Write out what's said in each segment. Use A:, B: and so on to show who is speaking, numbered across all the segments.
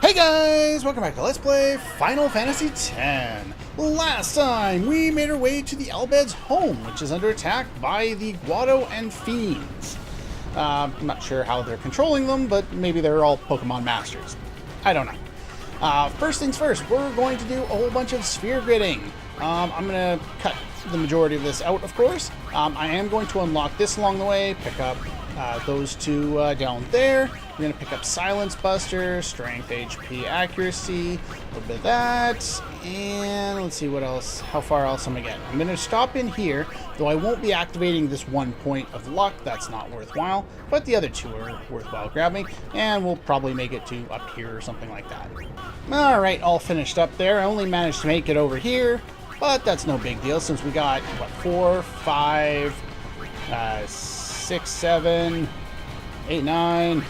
A: Hey guys, welcome back to Let's Play Final Fantasy X. Last time, we made our way to the Bhed Home, which is under attack by the Guado and fiends. I'm not sure how they're controlling them, but maybe they're all Pokemon Masters. I don't know. First things first, we're going to do a whole bunch of sphere gridding. I'm going to cut the majority of this out, of course. I am going to unlock this along the way, pick up those two down there. We're going to pick up Silence Buster, Strength, HP, Accuracy, a little bit of that, and let's see what else, how far else am I getting. I'm going to stop in here, though I won't be activating this 1 point of luck, that's not worthwhile, but the other two are worthwhile grabbing, and we'll probably make it to up here or something like that. Alright, all finished up there. I only managed to make it over here, but that's no big deal since we got, what, 4, 5, 6, 7, 8, 9...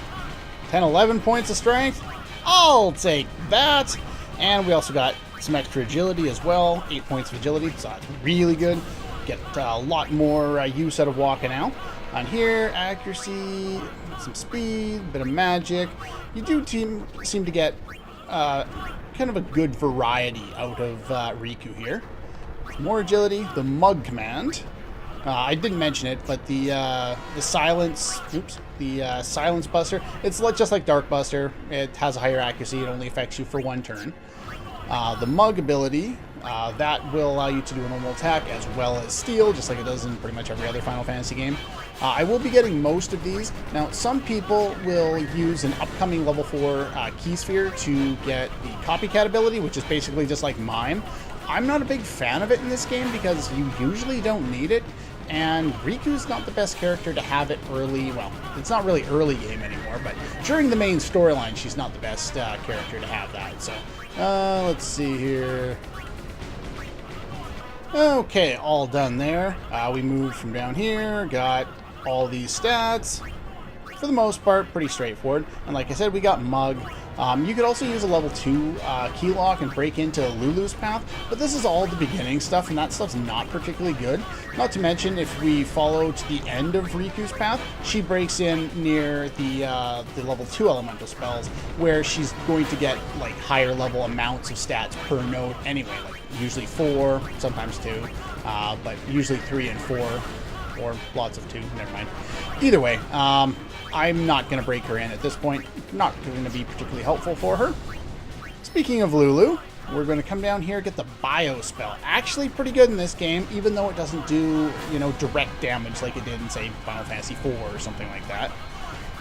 A: 10, 11 points of strength. I'll take that. And we also got some extra agility as well. 8 points of agility, so that's really good. Get a lot more use out of walking out. On here, accuracy, some speed, a bit of magic. You do seem to get kind of a good variety out of Riku here. More agility, the Mug command. I didn't mention it, but the Silence Buster, it's just like Dark Buster. It has a higher accuracy. It only affects you for 1 turn. The Mug ability, that will allow you to do a normal attack as well as steal, just like it does in pretty much every other Final Fantasy game. I will be getting most of these. Now, some people will use an upcoming level 4 Key Sphere to get the Copycat ability, which is basically just like Mime. I'm not a big fan of it in this game because you usually don't need it, and Riku's not the best character to have it early. Well, it's not really early game anymore, but during the main storyline, she's not the best character to have that. So, let's see here. Okay, all done there. We moved from down here, got all these stats. For the most part, pretty straightforward. And like I said, we got Mug. You could also use a level 2 key lock and break into Lulu's path, but this is all the beginning stuff, and that stuff's not particularly good. Not to mention, if we follow to the end of Riku's path, she breaks in near the level 2 elemental spells, where she's going to get like higher level amounts of stats per node anyway, like usually 4, sometimes 2, but usually 3 and 4, or lots of 2, never mind. Either way, I'm not going to break her in at this point. Not going to be particularly helpful for her. Speaking of Lulu, we're going to come down here and get the Bio spell. Actually pretty good in this game, even though it doesn't do, direct damage like it did in, say, Final Fantasy IV or something like that.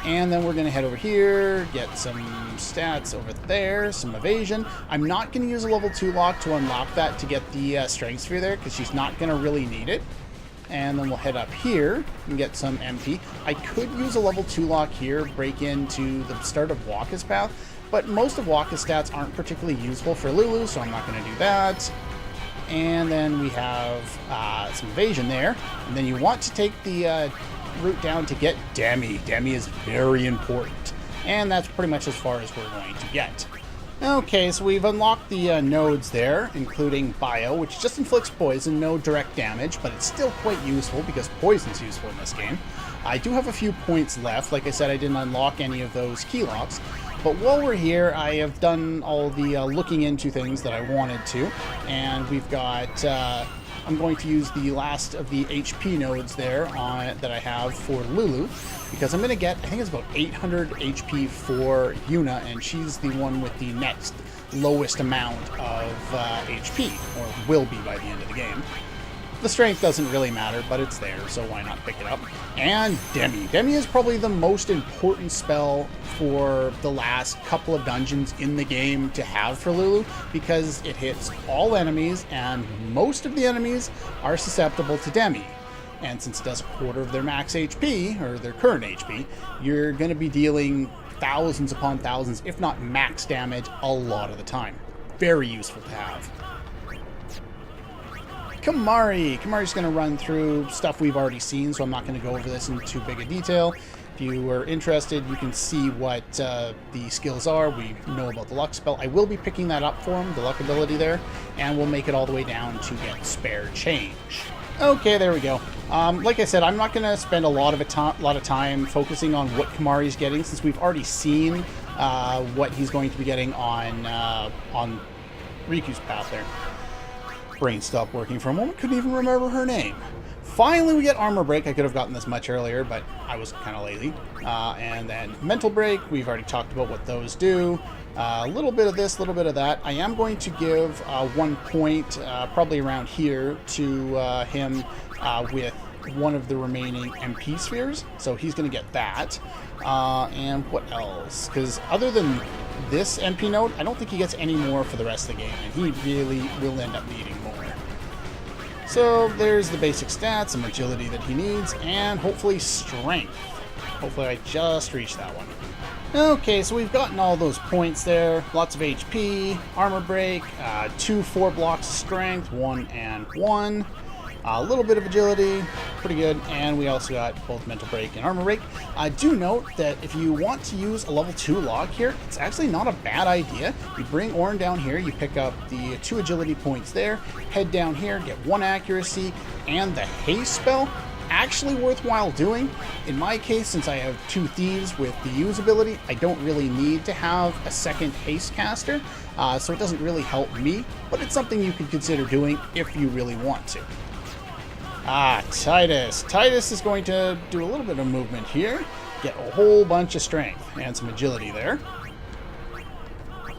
A: And then we're going to head over here, get some stats over there, some evasion. I'm not going to use a level 2 lock to unlock that to get the Strength Sphere there, because she's not going to really need it. And then we'll head up here and get some MP. I could use a level 2 lock here, break into the start of Wakka's path, but most of Wakka's stats aren't particularly useful for Lulu, so I'm not going to do that. And then we have some evasion there. And then you want to take the route down to get Demi. Demi is very important. And that's pretty much as far as we're going to get. Okay, so we've unlocked the nodes there, including Bio, which just inflicts poison, no direct damage, but it's still quite useful because poison's useful in this game. I do have a few points left. Like I said, I didn't unlock any of those key locks. But while we're here, I have done all the looking into things that I wanted to, and we've got... I'm going to use the last of the HP nodes there that I have for Lulu, because I'm going to get, I think it's about 800 HP for Yuna, and she's the one with the next lowest amount of HP, or will be by the end of the game. The strength doesn't really matter, but it's there, so why not pick it up? And Demi. Demi is probably the most important spell for the last couple of dungeons in the game to have for Lulu, because it hits all enemies, and most of the enemies are susceptible to Demi. And since it does a quarter of their max HP, or their current HP, you're going to be dealing thousands upon thousands, if not max damage, a lot of the time. Very useful to have. Kimahri. Kimahri's going to run through stuff we've already seen, so I'm not going to go over this in too big a detail. If you are interested, you can see what the skills are. We know about the luck spell. I will be picking that up for him, the luck ability there, and we'll make it all the way down to get spare change. Okay, there we go. Like I said, I'm not going to spend a lot of time focusing on what Kimahri's getting, since we've already seen what he's going to be getting on Riku's path there. Brain stopped working for a moment. Couldn't even remember her name. Finally, we get armor break. I could have gotten this much earlier, but I was kind of lazy. And then mental break. We've already talked about what those do. A little bit of this, a little bit of that. I am going to give 1 point, probably around here, to him with one of the remaining MP spheres. So he's going to get that. And what else? Because other than this MP node, I don't think he gets any more for the rest of the game. And he really will end up needing more. So there's the basic stats, some agility that he needs, and hopefully strength. Hopefully I just reached that one. Okay, so we've gotten all those points there. Lots of HP, armor break, 2 4 blocks of strength, 1 and 1. A little bit of agility, pretty good, and we also got both mental break and armor break. Do note that if you want to use a level 2 log here, it's actually not a bad idea. You bring Ornn down here, you pick up the 2 agility points there, head down here, get 1 accuracy, and the haste spell. Actually worthwhile doing. In my case, since I have 2 thieves with the use ability, I don't really need to have a second haste caster, so it doesn't really help me, but it's something you can consider doing if you really want to. Titus. Titus is going to do a little bit of movement here. Get a whole bunch of strength and some agility there.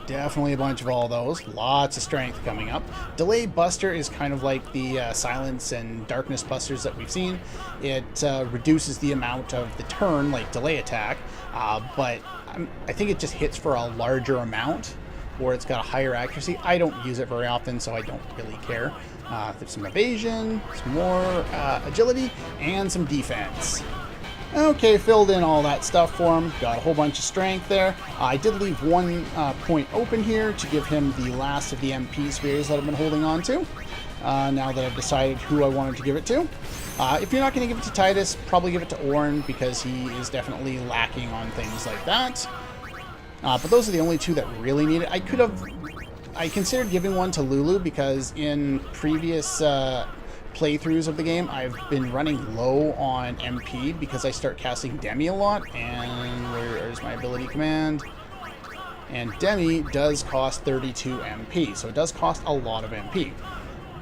A: Definitely a bunch of all those. Lots of strength coming up. Delay Buster is kind of like the Silence and Darkness Busters that we've seen. It reduces the amount of the turn, like delay attack, but I think it just hits for a larger amount, or it's got a higher accuracy. I don't use it very often, so I don't really care. There's some evasion, some more agility, and some defense. Okay, filled in all that stuff for him. Got a whole bunch of strength there. I did leave 1 point open here to give him the last of the MP spheres that I've been holding on to. Now that I've decided who I wanted to give it to. If you're not going to give it to Titus, probably give it to Ornn, because he is definitely lacking on things like that. But those are the only 2 that really need it. I considered giving one to Lulu, because in previous playthroughs of the game, I've been running low on MP because I start casting Demi a lot. And where's my ability command? And Demi does cost 32 MP, so it does cost a lot of MP.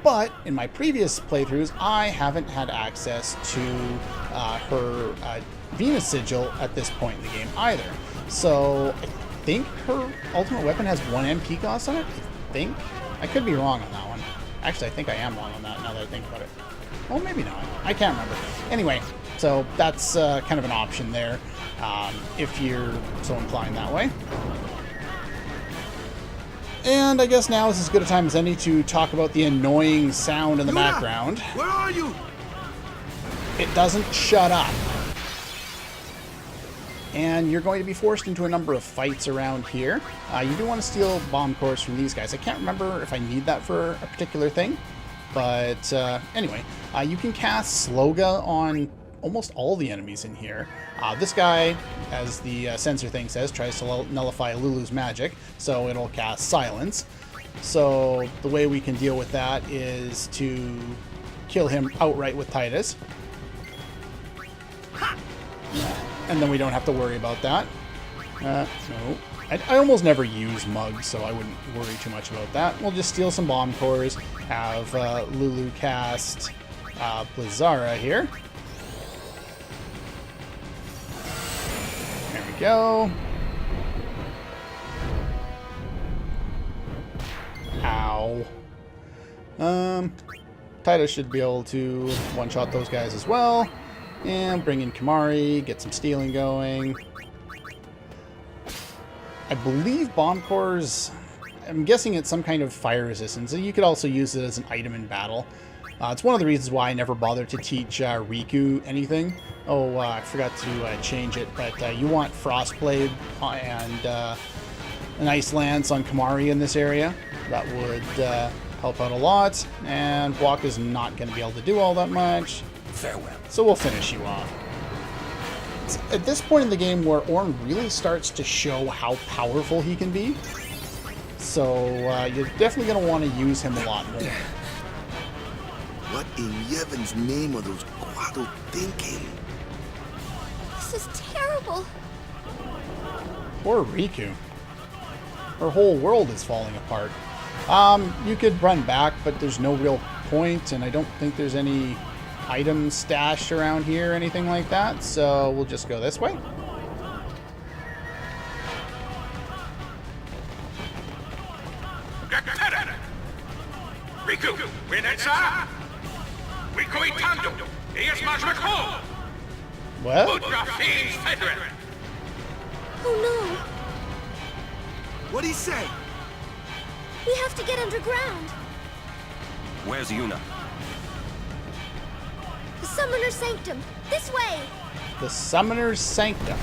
A: But in my previous playthroughs, I haven't had access to her Venus Sigil at this point in the game either. So I think her ultimate weapon has 1 MP cost on it. I could be wrong on that one. Actually, I think I am wrong on that now that I think about it. Well, maybe not. I can't remember. Anyway, so that's kind of an option there, if you're so inclined that way. And I guess now is as good a time as any to talk about the annoying sound in the background.
B: Where are you?
A: It doesn't shut up. And you're going to be forced into a number of fights around here. You do want to steal bomb cores from these guys. I can't remember if I need that for a particular thing. But anyway, you can cast Sloga on almost all the enemies in here. This guy, as the sensor thing says, tries to nullify Lulu's magic, so it'll cast Silence. So the way we can deal with that is to kill him outright with Titus. And then we don't have to worry about that. No. I almost never use mugs, so I wouldn't worry too much about that. We'll just steal some bomb cores, have Lulu cast Blizzara here. There we go. Ow. Titus should be able to one-shot those guys as well. And bring in Kimahri, get some stealing going. I believe bomb cores, I'm guessing it's some kind of fire resistance. You could also use it as an item in battle. It's one of the reasons why I never bothered to teach Riku anything. Oh, I forgot to change it, but you want Frostblade and an Ice Lance on Kimahri in this area. That would help out a lot, and Block is not going to be able to do all that much.
B: Farewell.
A: So we'll finish you off. It's at this point in the game where Ornn really starts to show how powerful he can be. So you're definitely going to want to use him a lot more.
B: What in Yevon's name are those Guado thinking?
C: This is terrible.
A: Poor Riku. Her whole world is falling apart. You could run back, but there's no real point, and I don't think there's any items stashed around here or anything like that, so we'll just go this way.
C: Riku, Winetsa, Riku Itando, Eyes Majmako,
A: What?
C: Ultra Fiends Federal.
D: Oh
B: What'd he say?
D: no! We have to get underground.
E: Where's Yuna?
D: The Summoner's Sanctum. This way!
A: The Summoner's Sanctum.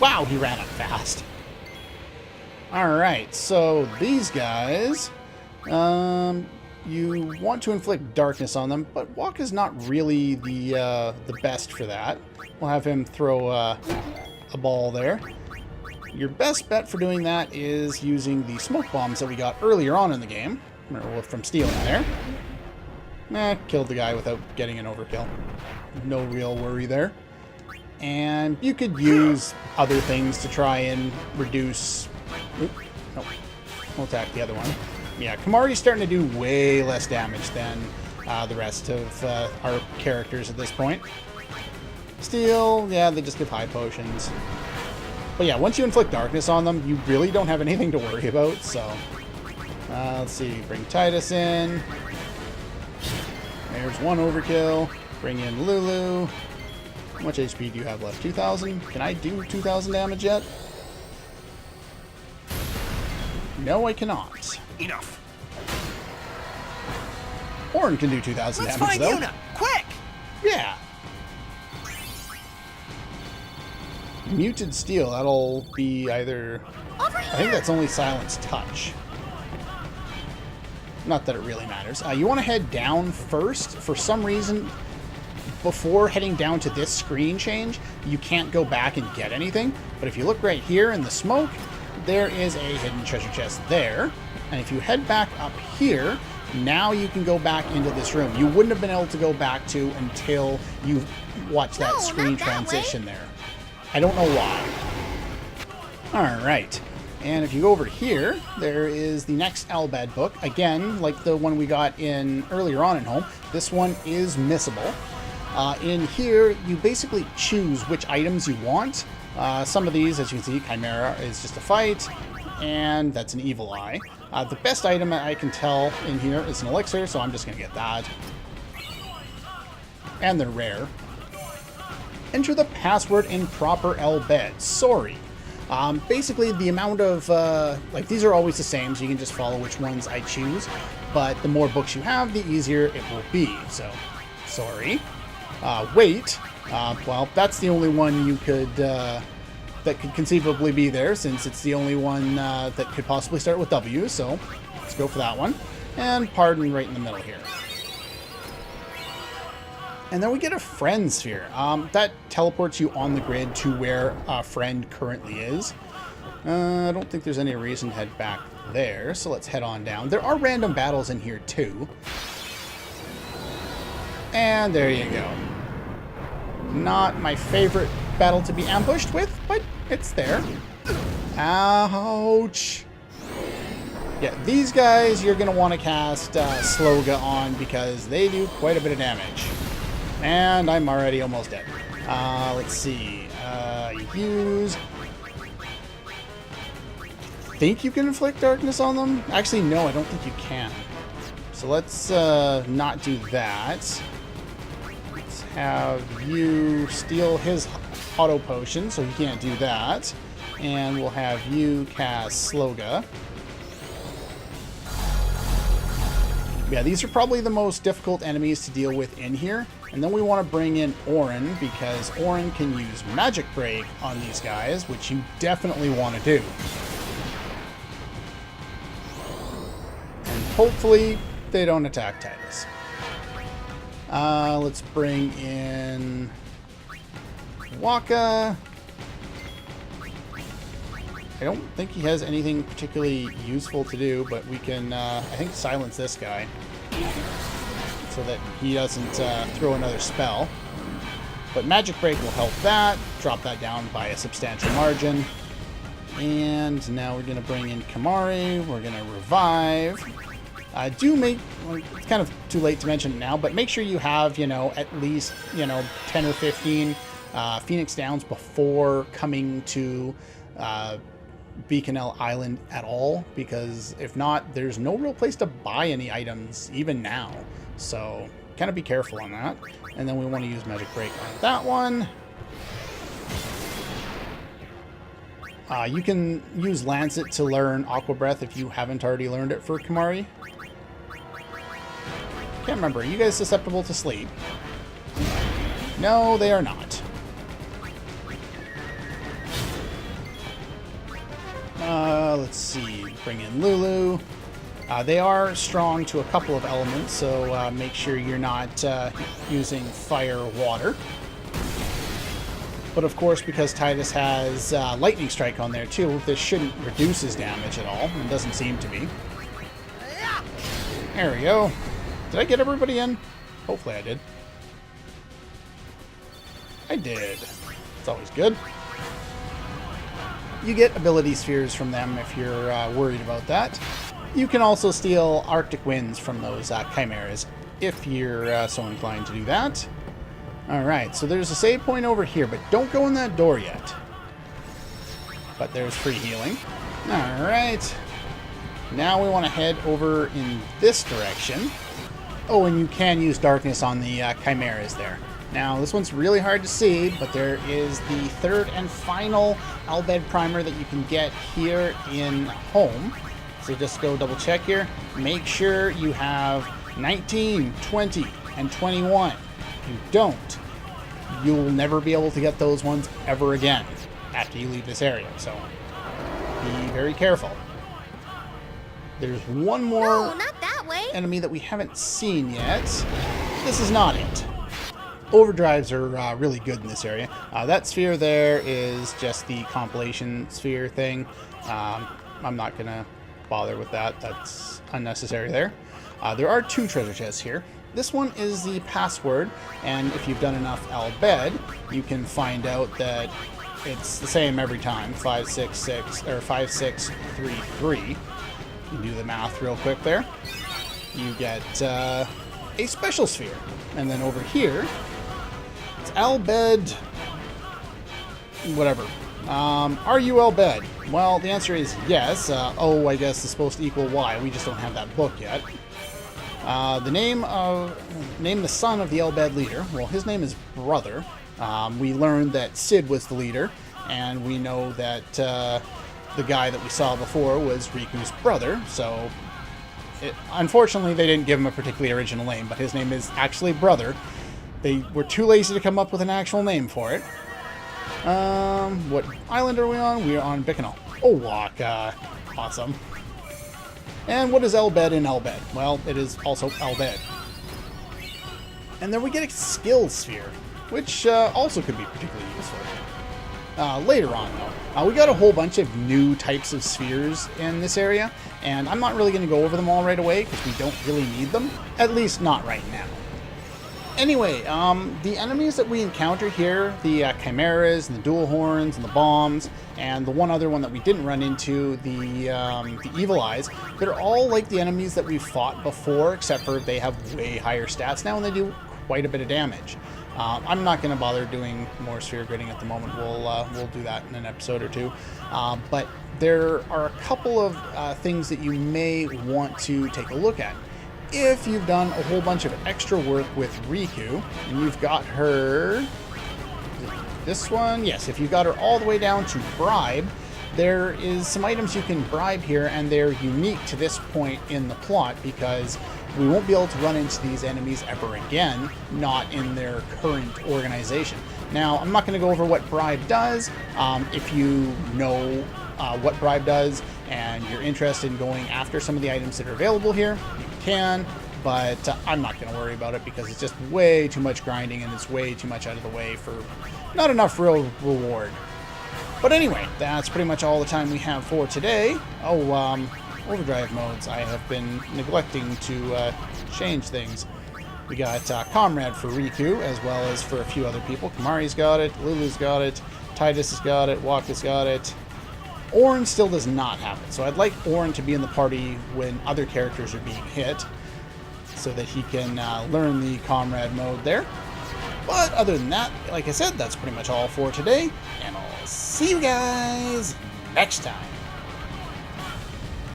A: Wow, he ran up fast. Alright, so these guys, you want to inflict darkness on them, but Waka's not really the best for that. We'll have him throw a ball there. Your best bet for doing that is using the smoke bombs that we got earlier on in the game, or from stealing there. Killed the guy without getting an overkill. No real worry there. And you could use other things to try and reduce... Oop, no, we'll attack the other one. Yeah, Kamari's starting to do way less damage than the rest of our characters at this point. Steel, yeah, they just give high potions. But yeah, once you inflict darkness on them, you really don't have anything to worry about, so... let's see, bring Titus in. There's one overkill. Bring in Lulu. How much HP do you have left? 2,000? Can I do 2,000 damage yet? No, I cannot.
E: Enough.
A: Orn can do 2,000
E: Let's
A: damage,
E: find
A: though.
E: Yuna, quick!
A: Yeah. Muted Steel, that'll be either...
D: Over
A: I think
D: here!
A: that's only Silence Touch. Not that it really matters. You want to head down first. For some reason, before heading down to this screen change, you can't go back and get anything. But if you look right here in the smoke, there is a hidden treasure chest there. And if you head back up here, now you can go back into this room. You wouldn't have been able to go back to until you watch that
D: No,
A: screen
D: not that
A: transition there. I don't know why. Alright. And if you go over here, there is the next Bhed book. Again, like the one we got in earlier on in Home, this one is missable. In here, you basically choose which items you want. Some of these, as you can see, Chimera is just a fight, and that's an Evil Eye. The best item I can tell in here is an elixir, so I'm just going to get that. And they're rare. Enter the password in proper Bhed. Sorry. Basically, the amount of, like, these are always the same, so you can just follow which ones I choose. But the more books you have, the easier it will be. So, sorry. Wait. Well, that's the only one you could, that could conceivably be there, since it's the only one that could possibly start with W. So, let's go for that one. And Pardon right in the middle here. And then we get a friend sphere. That teleports you on the grid to where a friend currently is. I don't think there's any reason to head back there, so let's head on down. There are random battles in here too. And there you go. Not my favorite battle to be ambushed with, but it's there. Ouch. Yeah, these guys you're going to want to cast Sloga on because they do quite a bit of damage. And I'm already almost dead. Let's see. Use... I think you can inflict darkness on them? Actually, no, I don't think you can. So let's not do that. Let's have you steal his auto potion, so he can't do that. And we'll have you cast Sloga. Yeah, these are probably the most difficult enemies to deal with in here. And then we want to bring in Auron, because Auron can use Magic Break on these guys, which you definitely want to do. And hopefully they don't attack Titus. Let's bring in Waka. I don't think he has anything particularly useful to do, but we can, I think, silence this guy so that he doesn't throw another spell. But Magic Break will help that, drop that down by a substantial margin. And now we're going to bring in Kamari. We're going to revive. Well, it's kind of too late to mention it now, but make sure you have, at least, 10 or 15 Phoenix Downs before coming to Beaconell Island at all, because if not, there's no real place to buy any items, even now. So, kind of be careful on that. And then we want to use Magic Break on that one. You can use Lancet to learn Aqua Breath if you haven't already learned it for Kamari. Can't remember. Are you guys susceptible to sleep? No, they are not. Let's see. Bring in Lulu. They are strong to a couple of elements, so make sure you're not using fire or water. But of course, because Titus has Lightning Strike on there too, this shouldn't reduce his damage at all. It doesn't seem to be. There we go. Did I get everybody in? Hopefully I did. I did. It's always good. You get ability spheres from them if you're worried about that. You can also steal Arctic Winds from those chimeras if you're so inclined to do that. Alright, so there's a save point over here, but don't go in that door yet. But there's free healing. Alright. Now we want to head over in this direction. Oh, and you can use darkness on the chimeras there. Now, this one's really hard to see, but there is the third and final Bhed primer that you can get here in Home. So just go double check here. Make sure you have 19, 20, and 21. If you don't, you'll never be able to get those ones ever again after you leave this area. So be very careful. There's one more
D: No, not that way.
A: enemy that we haven't seen yet. This is not it. Overdrives are really good in this area. That sphere there is just the compilation sphere thing. I'm not going to bother with that. That's unnecessary there. There are two treasure chests here. This one is the password, and if you've done enough Bhed, you can find out that it's the same every time. 566 or 5633. You can do the math real quick there. You get a special sphere, and then over here it's Bhed. Whatever. Are you Bhed? Well, the answer is yes. O, I guess, is supposed to equal Y. We just don't have that book yet. Name the son of the Bhed leader. Well, his name is Brother. We learned that Sid was the leader, and we know that the guy that we saw before was Riku's brother. So, unfortunately, they didn't give him a particularly original name, but his name is actually Brother. They were too lazy to come up with an actual name for it. What island are we on? We are on Bikanal. Oh, Waka. Awesome. And what is Bhed in Bhed? Well, it is also Bhed. And then we get a skill sphere, which also could be particularly useful. Later on, though. We got a whole bunch of new types of spheres in this area, and I'm not really going to go over them all right away, because we don't really need them. At least not right now. Anyway, the enemies that we encounter here, the chimeras, and the dual horns, and the bombs, and the one other one that we didn't run into, the evil eyes, they're all like the enemies that we've fought before, except for they have way higher stats now, and they do quite a bit of damage. I'm not going to bother doing more sphere gridding at the moment. We'll do that in an episode or two. But there are a couple of things that you may want to take a look at. If you've done a whole bunch of extra work with Riku, and you've got her... This one? Yes, if you've got her all the way down to Bribe, there is some items you can bribe here, and they're unique to this point in the plot, because we won't be able to run into these enemies ever again, not in their current organization. Now, I'm not going to go over what Bribe does. If you know what Bribe does, and you're interested in going after some of the items that are available here, you can, but I'm not going to worry about it because it's just way too much grinding and it's way too much out of the way for not enough real reward. But anyway, that's pretty much all the time we have for today. Oh, overdrive modes. I have been neglecting to change things. We got Comrade for Riku, as well as for a few other people. Kamari's got it, Lulu's got it, Titus has got it, Waka's got it. Orin still does not have it, so I'd like Orin to be in the party when other characters are being hit, so that he can learn the comrade mode there. But other than that, like I said, that's pretty much all for today, and I'll see you guys next time.